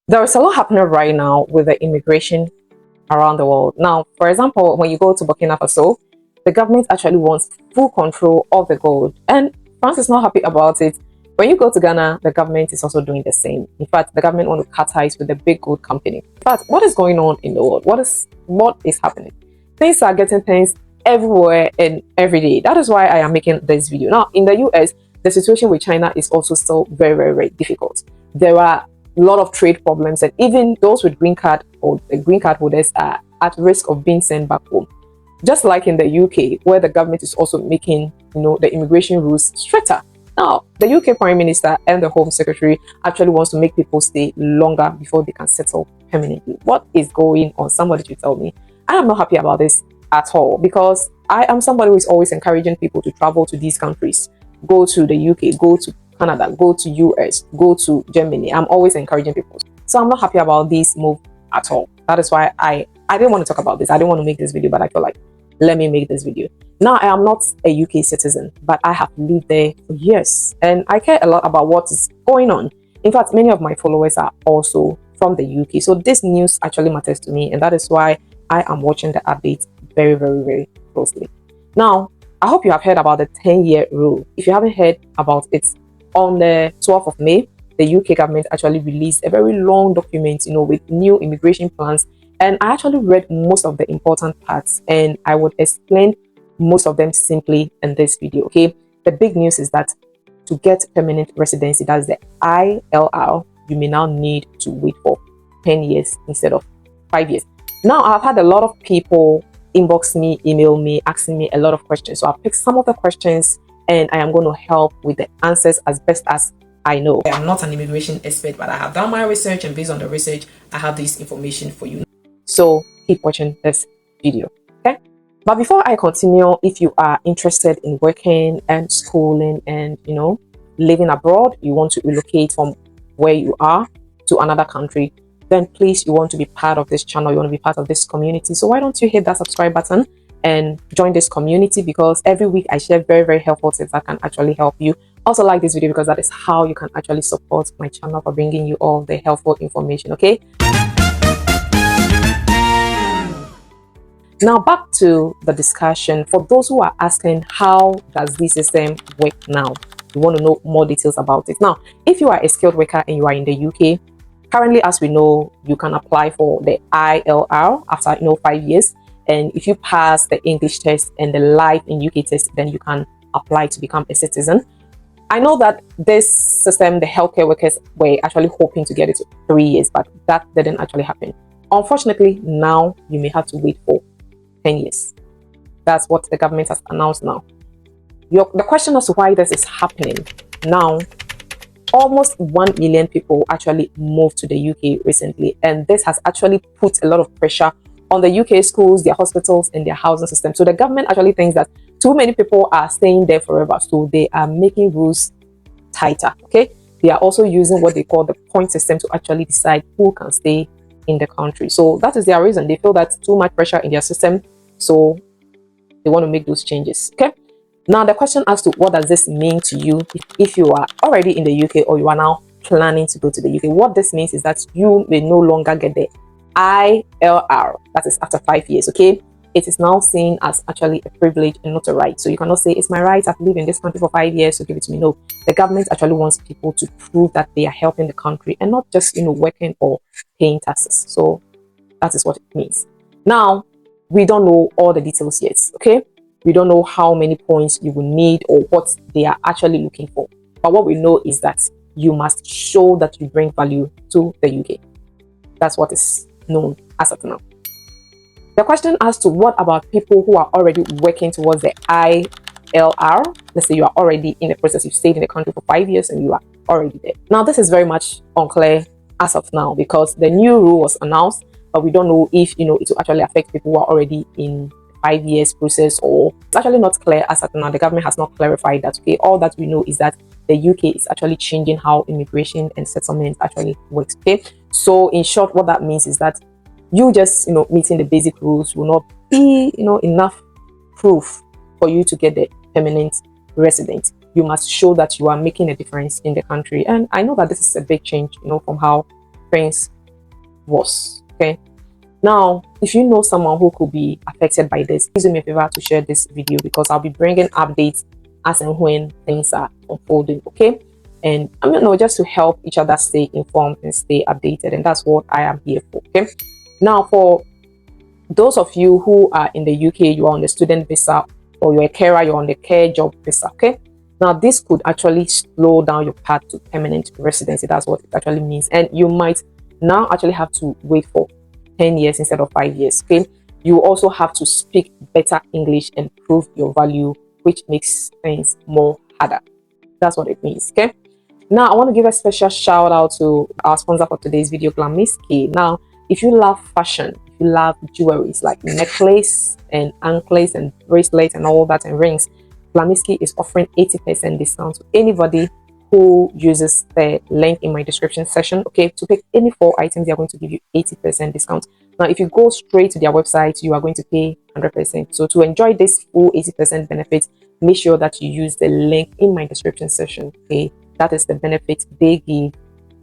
There is a lot happening right now with the immigration around the world. Now, for example, when you go to Burkina Faso, the government actually wants full control of the gold, and France is not happy about it. When you go to Ghana, the government is also doing the same. In fact, the government want to cut ties with the big gold company. But what is going on in the world? What is happening? Things are getting tense everywhere and every day. That is why I am making this video. Now, in the US, the situation with China is also still very, very, very difficult. There are a lot of trade problems, and even those with green card or the green card holders are at risk of being sent back home. Just like in the UK, where the government is also making, the immigration rules stricter. Now, the UK Prime Minister and the Home Secretary actually wants to make people stay longer before they can settle permanently. What is going on? Somebody should tell me. I am not happy about this at all, because I am somebody who is always encouraging people to travel to these countries. Go to the UK, go to Canada, go to US, go to Germany. I'm always encouraging people. So I'm not happy about this move at all. That is why I didn't want to talk about this. I didn't want to make this video, but I feel like, let me make this video. Now, I am not a UK citizen, but I have lived there for years, and I care a lot about what is going on. In fact, many of my followers are also from the UK. So this news actually matters to me, and that is why I am watching the updates very, very, very closely. Now, I hope you have heard about the 10-year rule. If you haven't heard about it, on the 12th of May, the UK government actually released a very long document, with new immigration plans. And I actually read most of the important parts, and I would explain most of them simply in this video, okay? The big news is that to get permanent residency, that's the ILR, you may now need to wait for 10 years instead of 5 years. Now, I've had a lot of people inbox me, email me, asking me a lot of questions. So I've picked some of the questions, and I am going to help with the answers as best as I know. I am not an immigration expert, but I have done my research, and based on the research, I have this information for you. So keep watching this video, okay? But before I continue, if you are interested in working and schooling and, living abroad, you want to relocate from where you are to another country, then please, you want to be part of this channel, you want to be part of this community. So why don't you hit that subscribe button and join this community, because every week I share very, very helpful tips that can actually help you. Also like this video, because that is how you can actually support my channel for bringing you all the helpful information, okay? Now back to the discussion. For those who are asking, how does this system work now? You want to know more details about it. Now, if you are a skilled worker and you are in the UK, currently, as we know, you can apply for the ILR after 5 years. And if you pass the English test and the Life in UK test, then you can apply to become a citizen. I know that this system, the healthcare workers were actually hoping to get it to 3 years, but that didn't actually happen. Unfortunately, now you may have to wait for 10 years. That's what the government has announced now. The question as to why this is happening now, almost 1 million people actually moved to the UK recently, and this has actually put a lot of pressure on the UK schools, their hospitals, and their housing system. So the government actually thinks that too many people are staying there forever, so they are making rules tighter, okay? They are also using what they call the point system to actually decide who can stay in the country. So that is their reason. They feel that's too much pressure in their system, so they want to make those changes, okay? Now, the question as to what does this mean to you if you are already in the UK or you are now planning to go to the UK. What this means is that you may no longer get the ILR, that is after 5 years, okay? It is now seen as actually a privilege and not a right. So you cannot say, it's my right, I've lived in this country for 5 years, so give it to me. No, the government actually wants people to prove that they are helping the country and not just, working or paying taxes. So that is what it means. Now, we don't know all the details yet, okay? We don't know how many points you will need or what they are actually looking for. But what we know is that you must show that you bring value to the UK. That's what is known as of now. The question as to what about people who are already working towards the ILR? Let's say you are already in the process, you've stayed in the country for 5 years and you are already there. Now, this is very much unclear as of now, because the new rule was announced, but we don't know if, it will actually affect people who are already in 5 years process, or it's actually not clear as of now. The government has not clarified that, okay? All that we know is that the UK is actually changing how immigration and settlement actually works, okay? So in short, what that means is that you just, meeting the basic rules will not be, enough proof for you to get the permanent resident. You must show that you are making a difference in the country. And I know that this is a big change, from how things worse. Okay. Now, if you know someone who could be affected by this, please do me a favor to share this video, because I'll be bringing updates as and when things are unfolding. Okay. And I mean, no, just to help each other stay informed and stay updated. And that's what I am here for. Okay. Now, for those of you who are in the UK, you are on the student visa, or you're a carer, you're on the care job visa. Okay. Now, this could actually slow down your path to permanent residency. That's what it actually means. And you might now actually have to wait for 10 years instead of 5 years. Okay. You also have to speak better English and prove your value, which makes things more harder. That's what it means. Okay. Now, I want to give a special shout out to our sponsor for today's video, Glamiski. Now, if you love fashion, if you love jewelries like necklace and anklets and bracelets and all that and rings, Glamiski is offering 80% discount to anybody who uses the link in my description section. Okay, to pick any 4 items, they are going to give you 80% discount. Now, if you go straight to their website, you are going to pay 100%. So to enjoy this full 80% benefit, make sure that you use the link in my description section. Okay, that is the benefit they give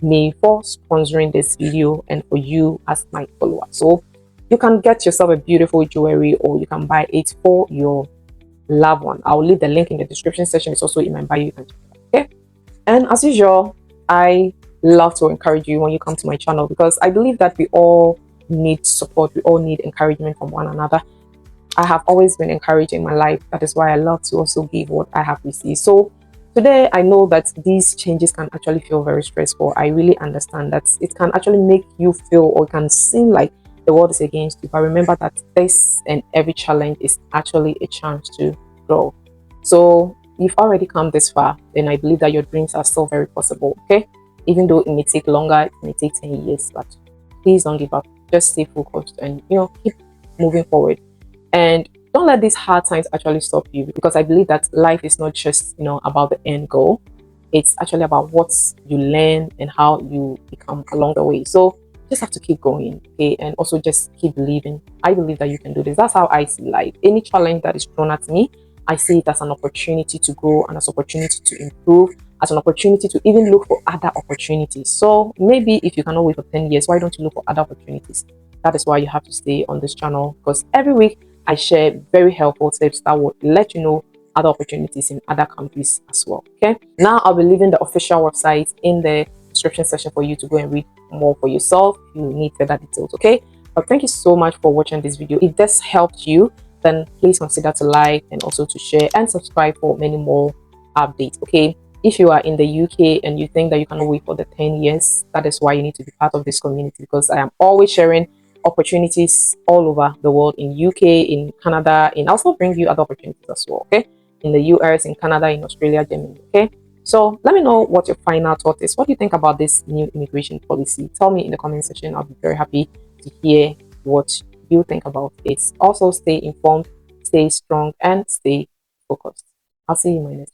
me for sponsoring this video and for you as my follower. So you can get yourself a beautiful jewelry, or you can buy it for your loved one. I'll leave the link in the description section. It's also in my bio. You can check it out. Okay. And as usual, I love to encourage you when you come to my channel, because I believe that we all need support. We all need encouragement from one another. I have always been encouraged in my life. That is why I love to also give what I have received. So today, I know that these changes can actually feel very stressful. I really understand that it can actually make you feel, or it can seem like the world is against you. But remember that this and every challenge is actually a chance to grow. So you've already come this far, then I believe that your dreams are still very possible. Okay, even though it may take longer, it may take 10 years, but please don't give up. Just stay focused and keep moving forward. And don't let these hard times actually stop you, because I believe that life is not just about the end goal. It's actually about what you learn and how you become along the way. So just have to keep going, okay, and also just keep believing. I believe that you can do this. That's how I see life. Any challenge that is thrown at me, I see it as an opportunity to grow, and as an opportunity to improve, as an opportunity to even look for other opportunities. So maybe if you cannot wait for 10 years, why don't you look for other opportunities? That is why you have to stay on this channel, because every week I share very helpful tips that will let you know other opportunities in other countries as well. Okay. Now I'll be leaving the official website in the description section for you to go and read more for yourself if you need further details. Okay. But thank you so much for watching this video. If this helped you, then please consider to like and also to share and subscribe for many more updates. Okay. If you are in the UK and you think that you cannot wait for the 10 years, that is why you need to be part of this community, because I am always sharing opportunities all over the world, in UK, in Canada, and also bring you other opportunities as well. Okay, in the US, in Canada, in Australia, Germany. Okay, so let me know what your final thought is. What do you think about this new immigration policy? Tell me in the comment section. I'll be very happy to hear what you think about it. Also, stay informed, stay strong, and stay focused. I'll see you in my next